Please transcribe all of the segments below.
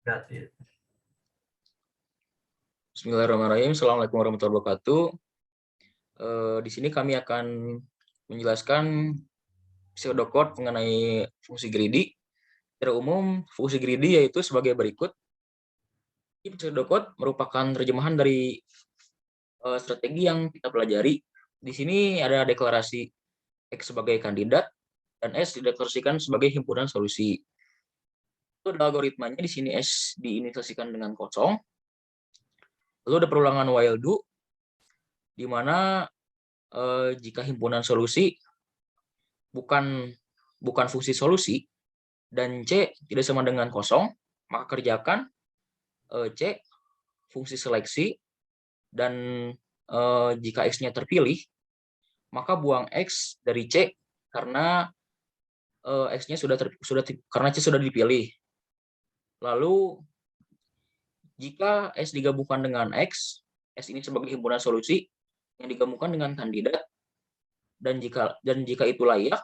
Gratis. Bismillahirrahmanirrahim. Assalamualaikum warahmatullahi wabarakatuh. Di sini kami akan menjelaskan pseudocode mengenai fungsi greedy. Secara umum, fungsi greedy yaitu sebagai berikut. Pseudocode merupakan terjemahan dari strategi yang kita pelajari. Di sini ada deklarasi X sebagai kandidat dan S dideklarasikan sebagai himpunan solusi. Itu ada algoritmanya. Di sini S diinisialisasikan dengan kosong. Lalu ada perulangan while do, di mana jika himpunan solusi bukan fungsi solusi dan C tidak sama dengan kosong, maka kerjakan C fungsi seleksi, dan jika X-nya terpilih, maka buang X dari C karena X-nya karena C sudah dipilih. Lalu jika S digabungkan dengan X, S ini sebagai himpunan solusi yang digabungkan dengan kandidat, dan jika itu layak,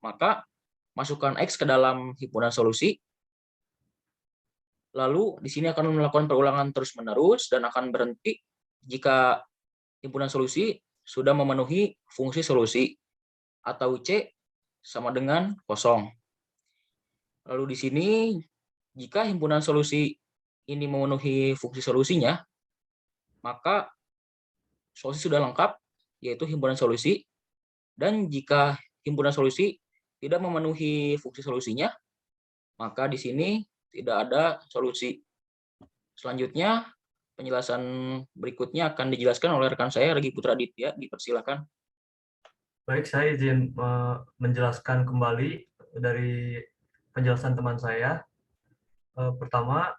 maka masukkan X ke dalam himpunan solusi. Lalu di sini akan melakukan perulangan terus-menerus dan akan berhenti jika himpunan solusi sudah memenuhi fungsi solusi atau C sama dengan kosong. Lalu di sini jika himpunan solusi ini memenuhi fungsi solusinya, maka solusi sudah lengkap, yaitu himpunan solusi. Dan jika himpunan solusi tidak memenuhi fungsi solusinya, maka di sini tidak ada solusi. Selanjutnya, penjelasan berikutnya akan dijelaskan oleh rekan saya, Regi Putra Aditya. Dipersilakan. Baik, saya izin menjelaskan kembali dari penjelasan teman saya. Pertama,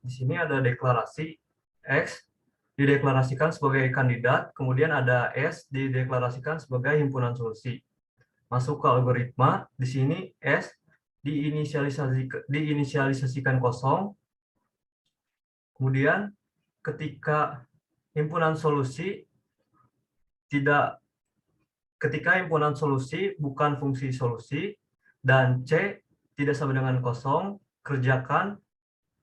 di sini ada deklarasi X dideklarasikan sebagai kandidat, kemudian ada S dideklarasikan sebagai himpunan solusi. Masuk ke algoritma, di sini S diinisialisasikan kosong, kemudian ketika himpunan solusi bukan fungsi solusi dan C tidak sama dengan kosong, kerjakan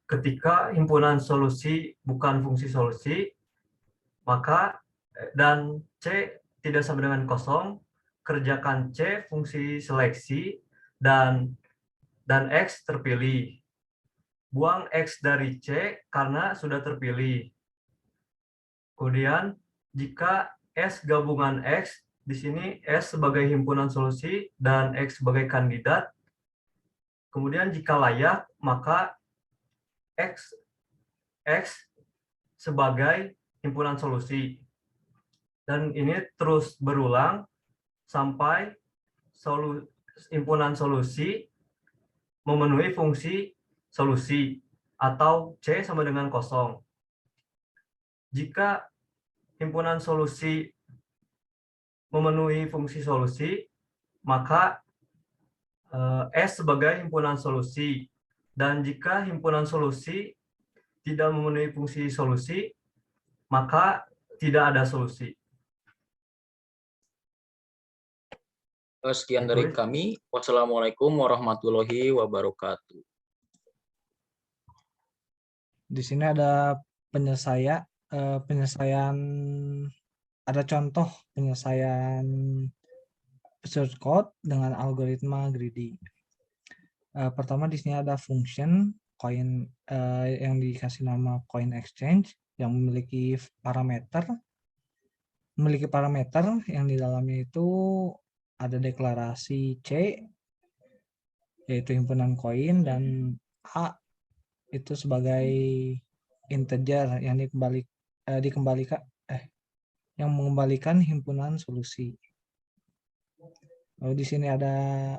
ketika himpunan solusi bukan fungsi solusi, maka dan C tidak sama dengan kosong, kerjakan C fungsi seleksi dan X terpilih. Buang X dari C karena sudah terpilih. Kemudian jika S gabungan X, di sini S sebagai himpunan solusi dan X sebagai kandidat. Kemudian jika layak, maka X sebagai himpunan solusi. Dan ini terus berulang sampai himpunan solusi memenuhi fungsi solusi atau C sama dengan kosong. Jika himpunan solusi memenuhi fungsi solusi, maka S sebagai himpunan solusi. Dan jika himpunan solusi tidak memenuhi fungsi solusi, maka tidak ada solusi. Sekian dari kami. Wassalamualaikum warahmatullahi wabarakatuh. Di sini ada penyelesaian ada contoh penyelesaian pseudocode dengan algoritma greedy. Pertama di sini ada function coin yang dikasih nama coin exchange yang memiliki parameter yang di dalamnya itu ada deklarasi C yaitu himpunan koin dan A itu sebagai integer yang yang mengembalikan himpunan solusi. Lalu di sini ada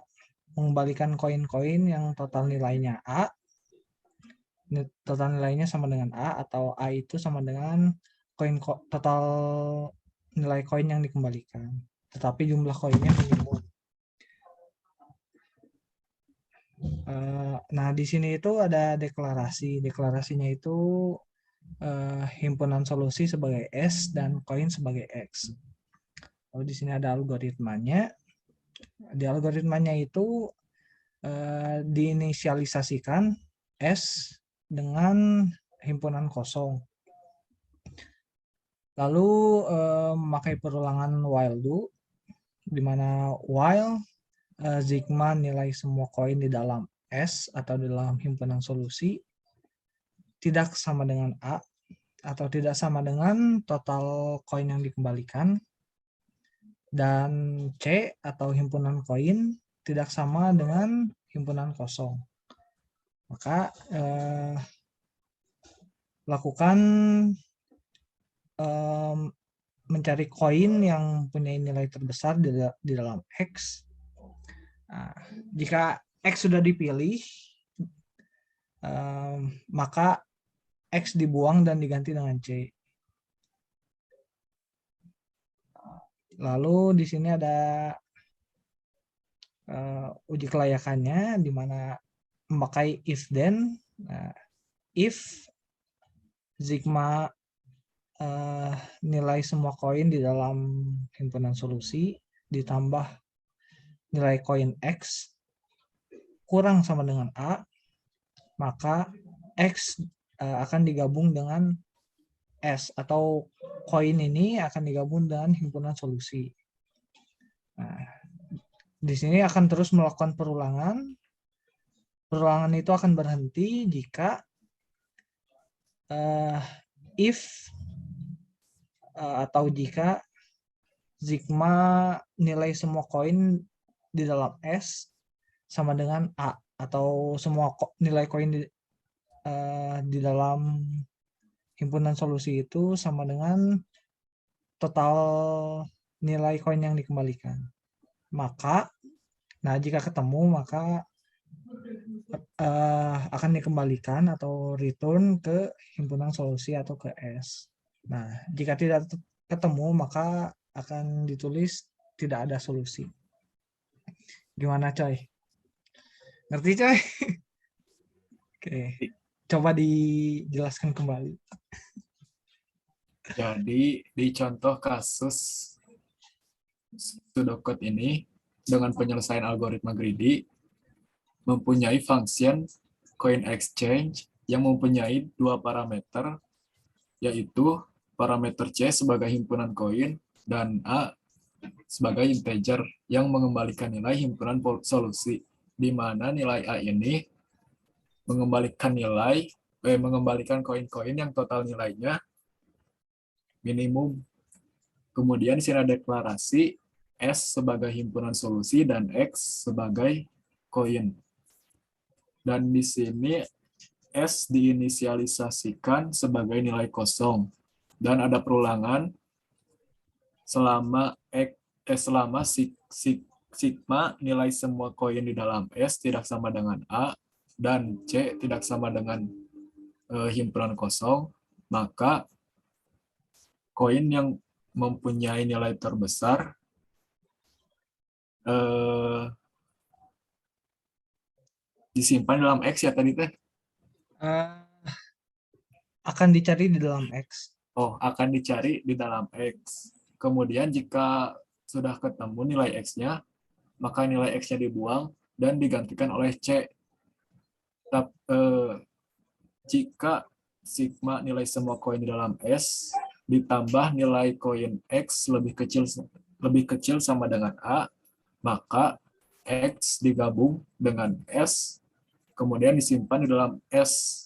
mengembalikan koin-koin yang total nilainya A. Total nilainya sama dengan A atau A itu sama dengan total nilai koin yang dikembalikan. Tetapi jumlah koinnya minimum. Nah, di sini itu ada deklarasi. Deklarasinya itu himpunan solusi sebagai S dan koin sebagai X. Lalu di sini ada algoritmanya. Di algoritmanya itu diinisialisasikan S dengan himpunan kosong. Lalu memakai perulangan while do, di mana while sigma nilai semua koin di dalam S atau di dalam himpunan solusi tidak sama dengan A atau tidak sama dengan total koin yang dikembalikan, dan C atau himpunan koin tidak sama dengan himpunan kosong. Maka lakukan mencari koin yang punya nilai terbesar di dalam X. Nah, jika X sudah dipilih, maka X dibuang dan diganti dengan C. Lalu di sini ada uji kelayakannya, di mana memakai if then. Nah, if sigma nilai semua koin di dalam himpunan solusi ditambah nilai koin X kurang sama dengan A, maka X akan digabung dengan S, atau koin ini akan digabung dengan himpunan solusi. Nah, di sini akan terus melakukan perulangan. Perulangan itu akan berhenti jika if atau jika sigma nilai semua koin di dalam S sama dengan A, atau semua nilai koin di dalam himpunan solusi itu sama dengan total nilai koin yang dikembalikan. Maka, jika ketemu, maka akan dikembalikan atau return ke himpunan solusi atau ke S. Nah, jika tidak ketemu, maka akan ditulis tidak ada solusi. Gimana, coy? Ngerti, coy? Oke. Coba dijelaskan kembali. Jadi, di contoh kasus pseudocode ini, dengan penyelesaian algoritma greedy, mempunyai function coin exchange yang mempunyai dua parameter, yaitu parameter C sebagai himpunan koin dan A sebagai integer yang mengembalikan nilai himpunan solusi, di mana nilai A ini mengembalikan koin-koin yang total nilainya minimum. Kemudian di sini ada deklarasi S sebagai himpunan solusi dan X sebagai koin. Dan di sini S diinisialisasikan sebagai nilai kosong. Dan ada perulangan selama sigma nilai semua koin di dalam S tidak sama dengan A dan C tidak sama dengan himpunan kosong, maka koin yang mempunyai nilai terbesar disimpan dalam X ya tadi teh? Akan dicari di dalam X. Oh, akan dicari di dalam X. Kemudian jika sudah ketemu nilai X-nya, maka nilai X-nya dibuang dan digantikan oleh C. Jika sigma nilai semua koin di dalam S ditambah nilai koin X lebih kecil sama dengan A, maka X digabung dengan S, kemudian disimpan di dalam S.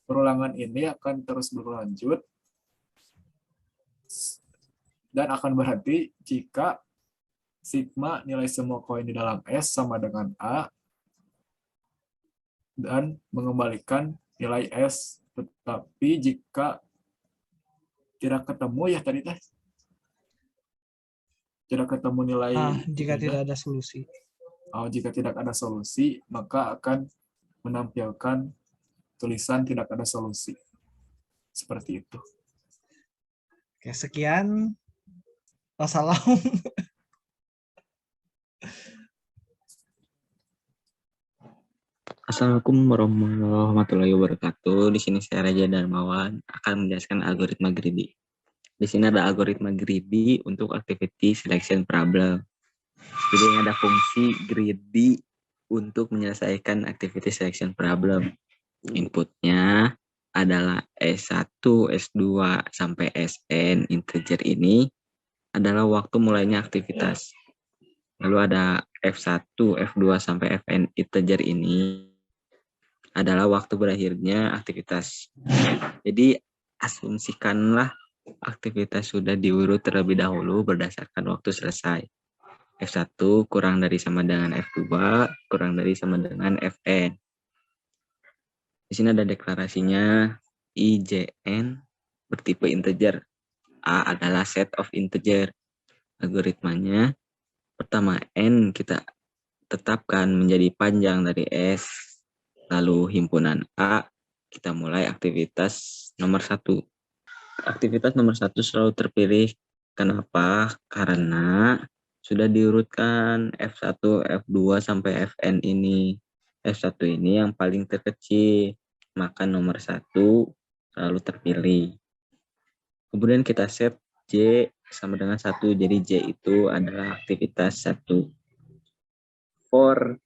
Perulangan ini akan terus berlanjut dan akan berhenti jika sigma nilai semua koin di dalam S sama dengan A dan mengembalikan nilai S. Tetapi jika tidak ketemu ya tadi teh, tidak ketemu nilai jika tidak ada solusi. Jika tidak ada solusi, maka akan menampilkan tulisan tidak ada solusi. Seperti itu. Oke, sekian. Wassalam. Assalamualaikum warahmatullahi wabarakatuh. Di sini saya Raja Darmawan akan menjelaskan algoritma greedy. Di sini ada algoritma greedy untuk activity selection problem. Jadi ada fungsi greedy untuk menyelesaikan activity selection problem. Inputnya adalah S1, S2, sampai Sn integer ini adalah waktu mulainya aktivitas. Lalu ada F1, F2, sampai Fn integer ini adalah waktu berakhirnya aktivitas. Jadi asumsikanlah aktivitas sudah diurut terlebih dahulu berdasarkan waktu selesai. F1 kurang dari sama dengan F2, kurang dari sama dengan Fn. Di sini ada deklarasinya IJN bertipe integer. A adalah set of integer. Algoritmanya, pertama N kita tetapkan menjadi panjang dari S. Lalu himpunan A, kita mulai aktivitas nomor 1. Aktivitas nomor 1 selalu terpilih. Kenapa? Karena sudah diurutkan F1, F2, sampai Fn ini. F1 ini yang paling terkecil, maka nomor 1 selalu terpilih. Kemudian kita set J sama dengan 1, jadi J itu adalah aktivitas 1. For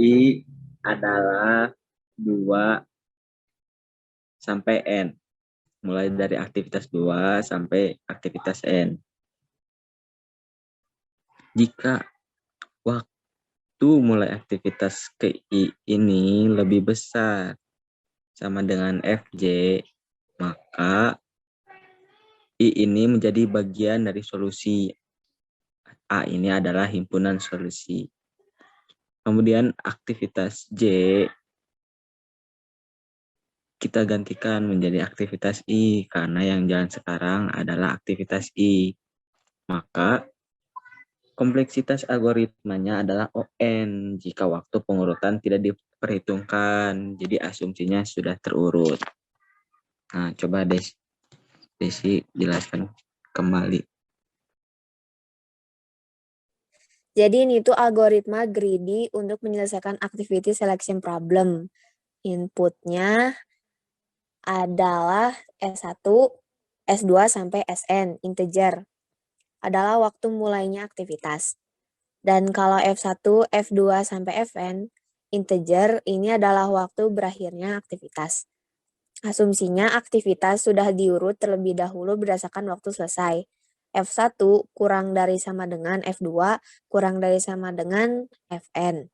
I adalah 2 sampai N. Mulai dari aktivitas 2 sampai aktivitas N. Jika waktu mulai aktivitas ke I ini lebih besar sama dengan Fj, maka I ini menjadi bagian dari solusi. A ini adalah himpunan solusi. Kemudian aktivitas J kita gantikan menjadi aktivitas I karena yang jalan sekarang adalah aktivitas I. Maka kompleksitas algoritmanya adalah ON jika waktu pengurutan tidak diperhitungkan. Jadi asumsinya sudah terurut. Nah, coba Desi jelaskan kembali. Jadi ini tuh algoritma greedy untuk menyelesaikan activity selection problem. Inputnya adalah S1, S2, sampai Sn, integer. Adalah waktu mulainya aktivitas. Dan kalau F1, F2, sampai Fn, integer, ini adalah waktu berakhirnya aktivitas. Asumsinya aktivitas sudah diurut terlebih dahulu berdasarkan waktu selesai. F1 kurang dari sama dengan F2 kurang dari sama dengan Fn.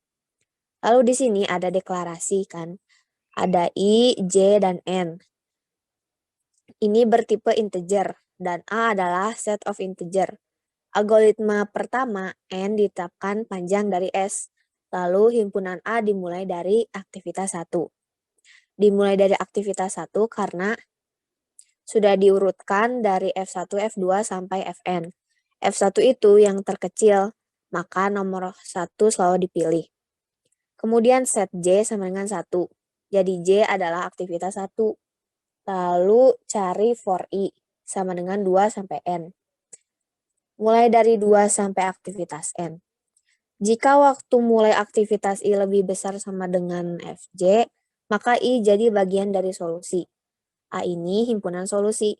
Lalu di sini ada deklarasi kan. Ada I, J, dan N. Ini bertipe integer dan A adalah set of integer. Algoritma pertama N ditetapkan panjang dari S. Lalu himpunan A dimulai dari aktivitas 1. Dimulai dari aktivitas 1 karena sudah diurutkan dari F1, F2, sampai Fn. F1 itu yang terkecil, maka nomor 1 selalu dipilih. Kemudian set J sama dengan 1. Jadi J adalah aktivitas 1. Lalu cari for I sama dengan 2 sampai N. Mulai dari 2 sampai aktivitas N. Jika waktu mulai aktivitas I lebih besar sama dengan Fj, maka I jadi bagian dari solusi. A ini himpunan solusi.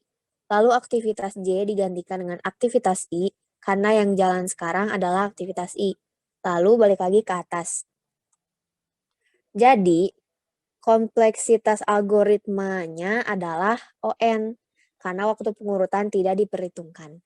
Lalu aktivitas J digantikan dengan aktivitas I karena yang jalan sekarang adalah aktivitas I. Lalu balik lagi ke atas. Jadi kompleksitas algoritmanya adalah ON karena waktu pengurutan tidak diperhitungkan.